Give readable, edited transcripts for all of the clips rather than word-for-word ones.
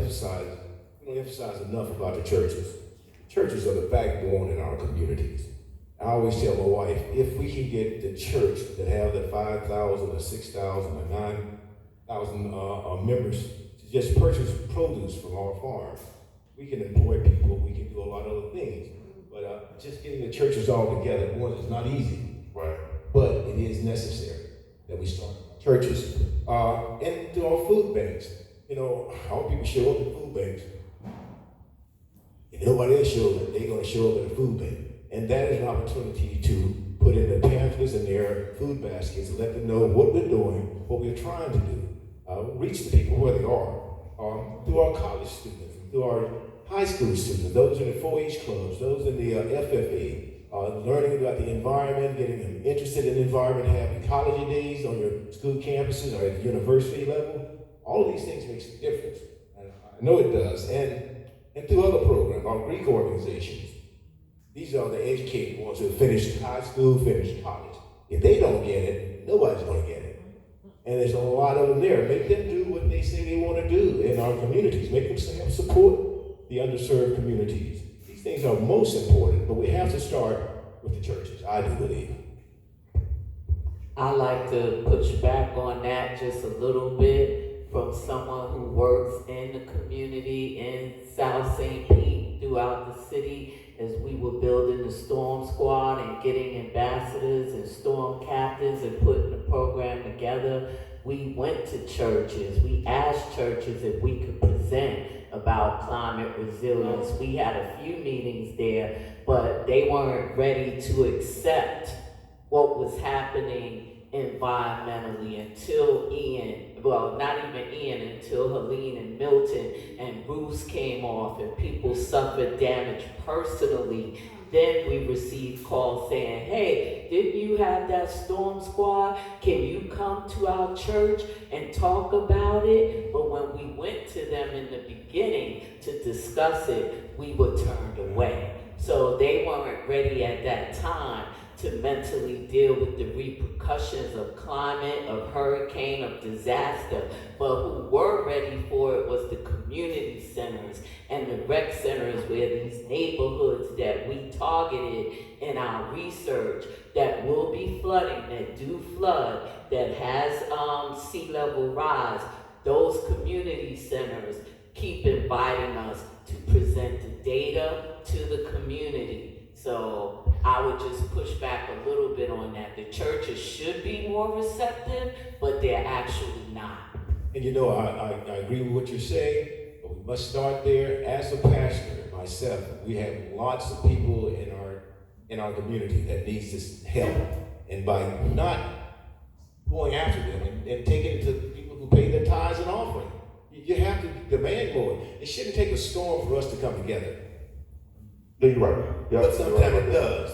don't emphasize enough about the churches. Churches are the backbone in our communities. I always tell my wife, if we can get the church that have the 5,000 or 6,000 or 9,000 members to just purchase produce from our farms, we can employ people, we can do a lot of other things. But just getting the churches all together at once is not easy, right? But it is necessary that we start churches. And through our food banks. You know, our people show up at food banks. And nobody else shows up, they're going to show up at a food bank. And that is an opportunity to put in the pamphlets in their food baskets and let them know what we're doing, what we're trying to do. Reach the people where they are. Through our college students, through our high school students, those in the 4-H clubs, those in the FFA, learning about the environment, getting them interested in the environment, having ecology days on your school campuses or at the university level. All of these things makes a difference. And I know it does. And through other programs, our Greek organizations, these are the educated ones who have finished high school, finished college. If they don't get it, nobody's going to get it. And there's a lot of them there. Make them do what they say they want to do in our communities. Make them help support the underserved communities. These things are most important, but we have to start with the churches, I do believe. I like to push back on that just a little bit from someone who works in the community in South St. Pete throughout the city as we were building the Storm Squad and getting ambassadors and storm captains and putting the program together. We went to churches. We asked churches if we could present about climate resilience. We had a few meetings there, but they weren't ready to accept what was happening environmentally until not even Ian, until Helene and Milton and roofs came off and people suffered damage personally. Then we received calls saying, hey, didn't you have that storm squad? Can you come to our church and talk about it? But when we went to them in the beginning to discuss it, we were turned away. So they weren't ready at that time to mentally deal with the repercussions of climate, of hurricane, of disaster. But who were ready for it was the community centers and the rec centers where these neighborhoods that we targeted in our research that will be flooding, that do flood, that has sea level rise. Those community centers keep inviting us to present the data to the community. So I would just push back a little bit on that. The churches should be more receptive, but they're actually not. And you know, I agree with what you're saying, but we must start there. As a pastor, myself, we have lots of people in our community that needs this help. And by not going after them and taking it to people who pay their tithes and offering, you have to demand more. It shouldn't take a storm for us to come together. No, you're right. Yep, But sometimes it does.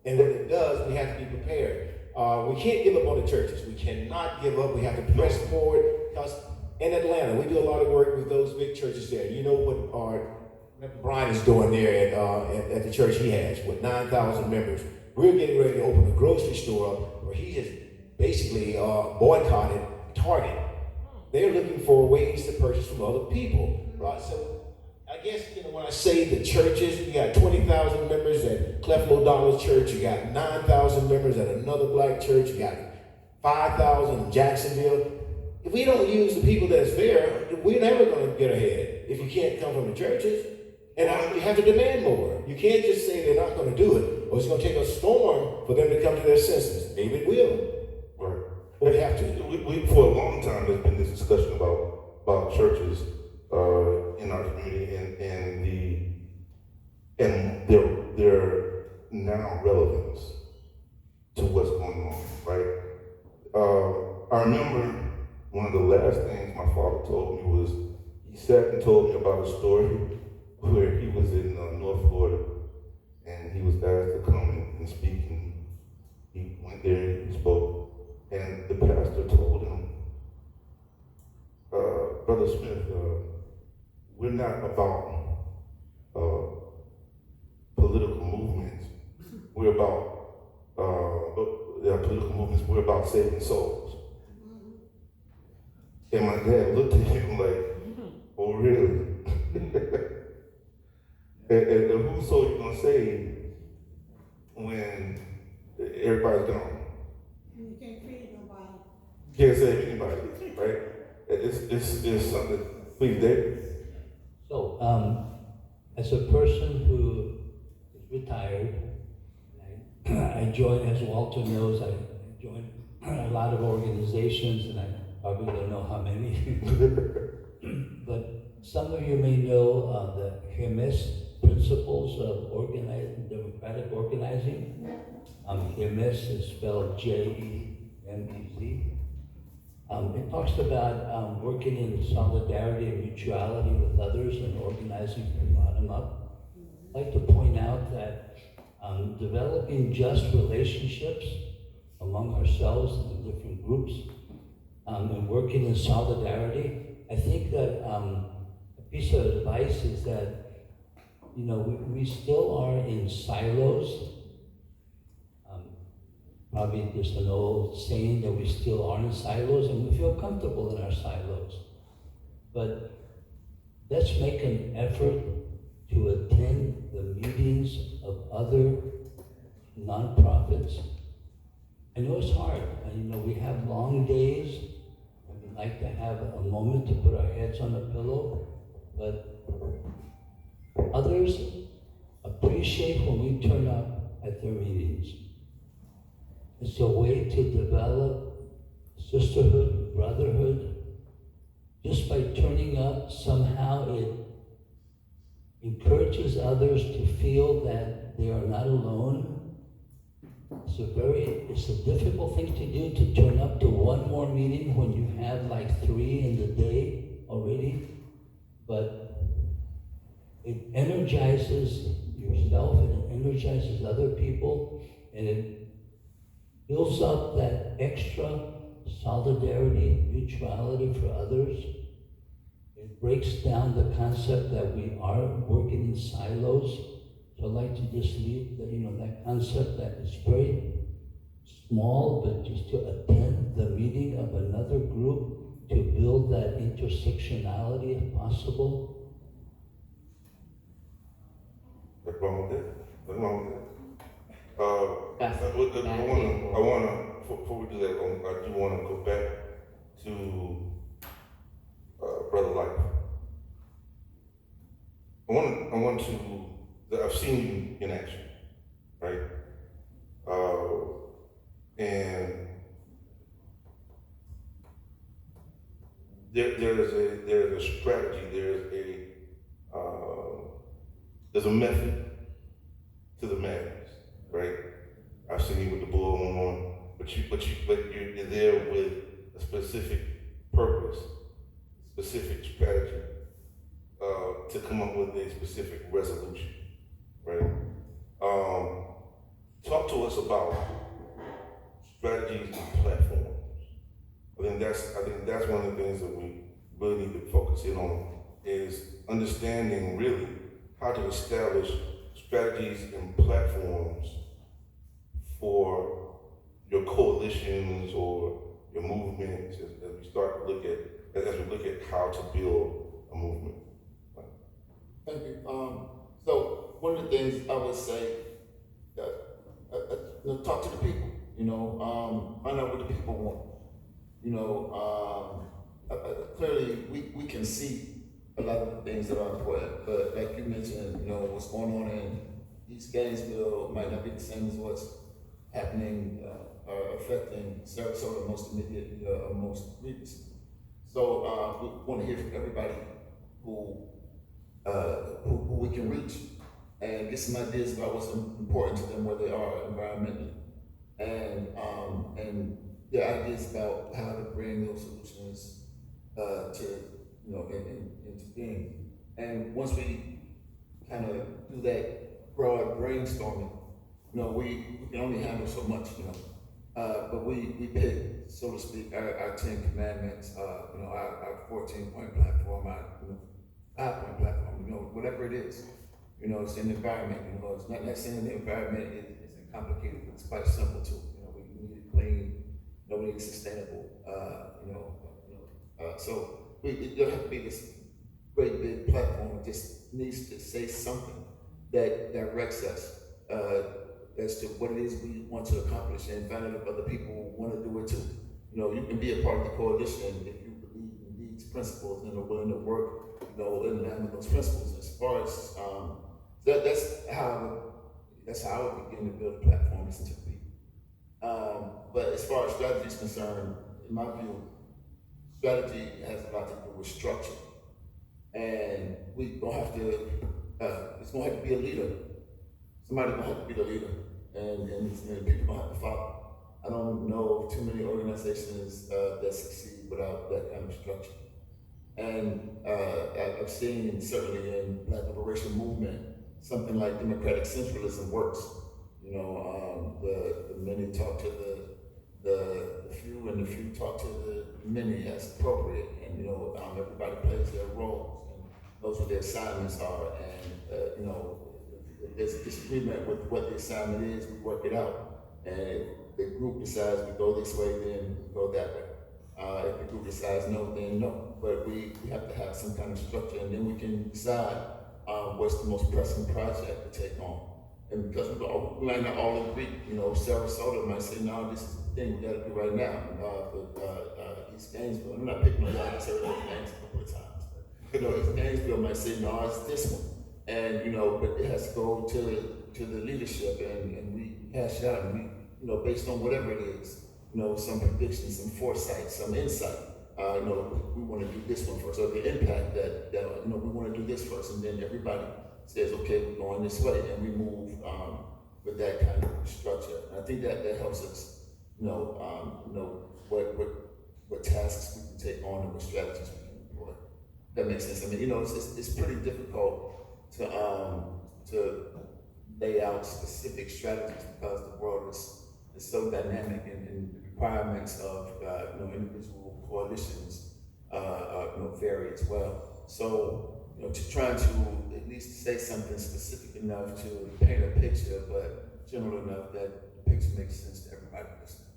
And when it does, we have to be prepared. We can't give up on the churches. We cannot give up. We have to press forward. Because in Atlanta, we do a lot of work with those big churches there. You know what our Brian is doing there at the church he has with 9,000 members. We're getting ready to open a grocery store up where he has basically boycotted Target. They're looking for ways to purchase from other people. Right? So I guess, when I say the churches, you got 20,000 members at Cleflo Dollar's church, you got 9,000 members at another black church, you got 5,000 in Jacksonville. If we don't use the people that's there, we're never going to get ahead if you can't come from the churches. And you have to demand more. You can't just say they're not going to do it, or it's going to take a storm for them to come to their senses. Maybe it will. Right. But we have to. We for a long time, there's been this discussion about churches in our community and their now relevance to what's going on, right? I remember one of the last things my father told me was he sat and told me about a story where he was in North Florida and he was asked to come and speak, and he went there and he spoke, and the pastor told him, Brother Smith, we're not about political movements. We're about political movements. We're about saving souls. And my dad looked at him like, "Oh, really?" And who's so you gonna save when everybody's gone? You can't feed nobody. Can't save anybody, right? It's something. Please, Dave. So, as a person who is retired, I joined, as Walter knows, I joined a lot of organizations, and I probably don't know how many. But some of you may know the HEMES principles of democratic organizing. HEMES is spelled JEMEZ. It talks about working in solidarity and mutuality with others and organizing from bottom up. I'd like to point out that developing just relationships among ourselves and the different groups and working in solidarity. I think that a piece of advice is that, we still are in silos. Probably just an old saying that we still are in silos and we feel comfortable in our silos. But let's make an effort to attend the meetings of other nonprofits. I know it's hard, and we have long days, and we like to have a moment to put our heads on a pillow, but others appreciate when we turn up at their meetings. It's a way to develop sisterhood, brotherhood. Just by turning up, somehow it encourages others to feel that they are not alone. It's a difficult thing to do, to turn up to one more meeting when you have like 3 in the day already. But it energizes yourself and it energizes other people, and it builds up that extra solidarity, mutuality for others. It breaks down the concept that we are working in silos. So I'd like to just leave that concept that is very small, but just to attend the meeting of another group to build that intersectionality if possible. What's wrong with that? What's wrong with that? I wanna, before we do that, I do wanna go back to Brother Life. I want to, I've seen you in action, right? And there's a strategy, there's a method to the madness, right? I've seen you with the bull on, but you're there with a specific purpose, specific strategy, to come up with a specific resolution, right? Talk to us about strategies and platforms. I think that's one of the things that we really need to focus in on, is understanding really how to establish strategies and platforms for your coalitions or your movements as we look at how to build a movement. Thank you. So one of the things I would say, talk to the people. Find out what the people want. Clearly we can see a lot of the things that are important, but like you mentioned, what's going on in East Gainesville might not be the same as what's happening or affecting Sarasota most immediately or most previously. So we want to hear from everybody who we can reach and get some ideas about what's important to them where they are environmentally, and their ideas about how to bring those solutions into being. And once we kind of do that broad brainstorming, we can only handle so much, but we pick, so to speak, our 10 commandments, our 14-point platform, our 5-point platform, whatever it is. It's an environment, it's not necessarily the environment isn't complicated, but it's quite simple too. We need it clean, we need it sustainable, so it don't have to be this great big platform. It just needs to say something that directs us as to what it is we want to accomplish, and find out if other people want to do it too. You know, you can be a part of the coalition if you believe in these principles and are willing to work, you know, in line with those principles. As far as that's how I would begin to build a platform, listen to people. But as far as strategy is concerned, in my view, strategy has a lot to do with structure, and we gonna have to. It's gonna have to be a leader. Somebody gonna have to be the leader, and people gonna have to follow. I don't know of too many organizations that succeed without that kind of structure. And I've seen, certainly in Black Liberation Movement, something like democratic centralism works. You know, the many talk to the few, and the few talk to the many as appropriate. And you know, everybody plays their roles and knows what their assignments are. And you know, if there's a disagreement with what the assignment is, we work it out. And if the group decides we go this way, then we go that way. If the group decides no, then no. But we have to have some kind of structure, and then we can decide what's the most pressing project to take on. And because we might not all agree, you know, Sarasota might say, no, this is the thing we gotta do right now. East Gainesville, I'm not picking on y'all, I've heard those names a couple of times. But, you know, East Gainesville might say, no, it's this one. And, you know, but it has to go to the leadership, and we hash it out, and we, you know, based on whatever it is, you know, some predictions, some foresight, some insight. You know, we want to do this one first, or the impact that you know, we want to do this first, and then everybody says, okay, we're going this way, and we move with that kind of structure. And I think that helps us, you know, what tasks we can take on and what strategies we can employ. That makes sense. I mean, you know, it's pretty difficult to lay out specific strategies because the world is so dynamic, and the requirements of you know, individual coalitions you know, vary as well. So, you know, trying to at least say something specific enough to paint a picture, but general enough that the picture makes sense to everybody listening.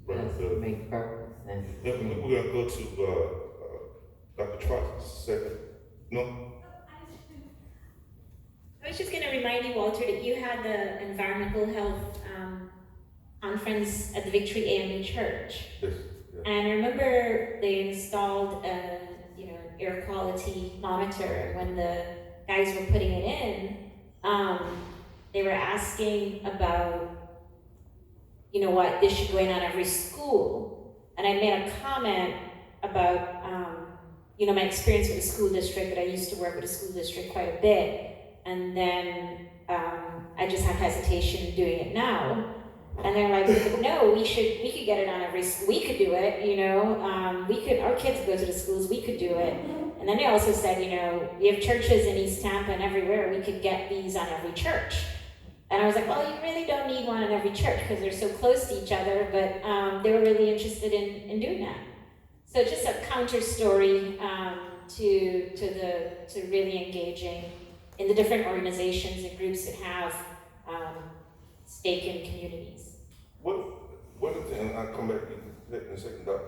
Yes, make perfect sense. We're gonna go to Dr. Trots second. No? I was just going to remind you, Walter, that you had the environmental health conference at the Victory AME Church. Yes. Yeah. And I remember they installed a, you know, air quality monitor. And when the guys were putting it in, they were asking about, you know what, this should go in on every school. And I made a comment about, you know, my experience with the school district, that I used to work with the school district quite a bit. And then I just have hesitation doing it now. And they're like, no, we could get it on every, we could do it, you know, our kids go to the schools, we could do it. And then they also said, you know, we have churches in East Tampa and everywhere, we could get these on every church. And I was like, well, you really don't need one in every church because they're so close to each other, but they were really interested in doing that. So just a counter story to really engaging in the different organizations and groups that have stake in communities. One of the things, I'll come back in a second, Doc.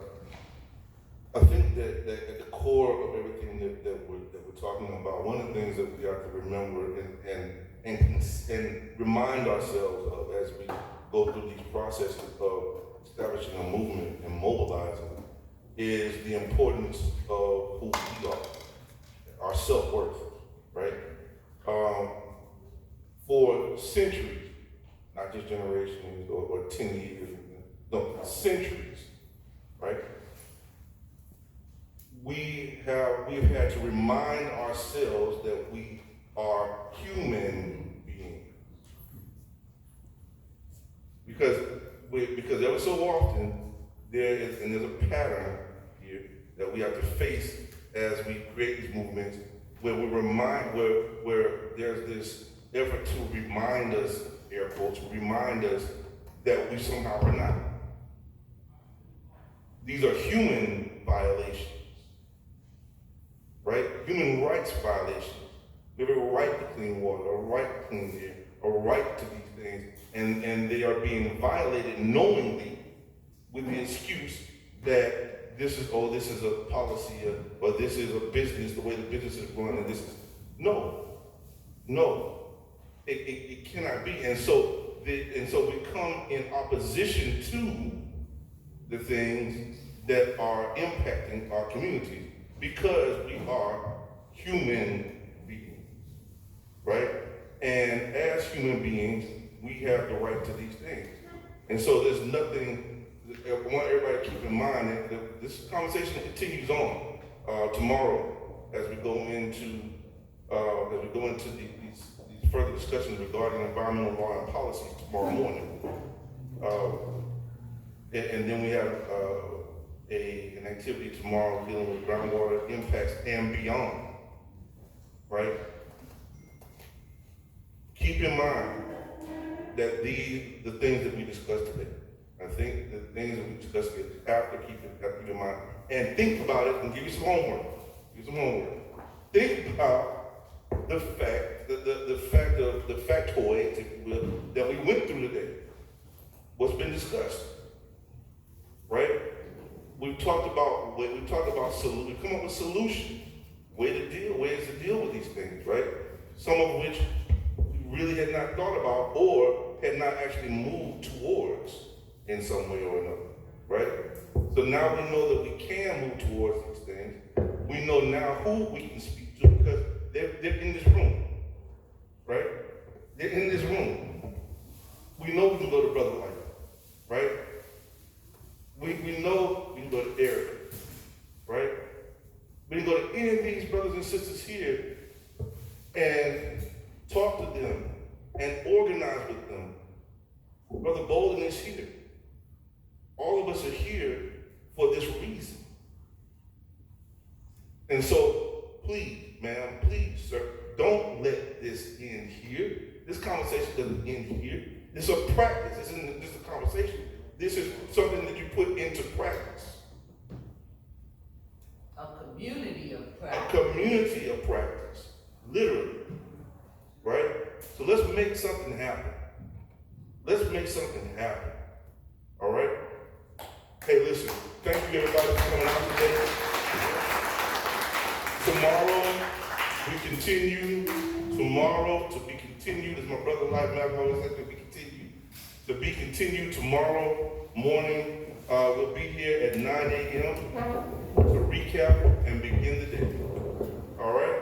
I think that at the core of everything that we're talking about, one of the things that we have to remember and remind ourselves of as we go through these processes of establishing a movement and mobilizing is the importance of who we are, our self-worth, right? For centuries, not just generations or 10 years, no, centuries, right? We've had to remind ourselves that we are human beings. Because ever so often, there's a pattern here that we have to face as we create these movements where where there's this effort to remind us, air quotes, remind us that we somehow are not. These are human violations, right? Human rights violations. We have a right to clean water, a right to clean air, a right to these things, and they are being violated knowingly with the excuse that this is a policy, or this is a business, the way the business is run, and this is, no, it cannot be. And so we come in opposition to the things that are impacting our communities because we are human beings, right? And as human beings, we have the right to these things. And so there's nothing, I want everybody to keep in mind that this conversation continues on tomorrow as we go into these further discussions regarding environmental law and policies tomorrow morning. And then we have an activity tomorrow dealing with groundwater impacts and beyond, right? Keep in mind that the things that we discussed today, I think the things that we discussed today have to keep in mind. And think about it and give you some homework. Think about the factoids, if you will, that we went through today. What's been discussed, right? We've talked about solutions. We've come up with solutions, ways to deal with these things, right? Some of which we really had not thought about or had not actually moved towards in some way or another, right? So now we know that we can move towards these things. We know now who we can speak to because they're in this room, right? They're in this room. We know we can go to Brother White, right? We know we can go to Eric, right? We can go to any of these brothers and sisters here and talk to them and organize with them. Brother Bolden is here. All of us are here for this reason. And so, please, ma'am, please, sir, don't let this end here. This conversation doesn't end here. It's a practice. This isn't just a conversation. This is something that you put into practice. A community of practice. A community of practice. Literally. Right? So let's make something happen. All right? Hey, listen. Thank you, everybody, for coming out today. Tomorrow, we continue. Tomorrow, to be continued, as my brother Life Mac always said, to be continued tomorrow morning. We'll be here at 9 a.m. to recap and begin the day. All right?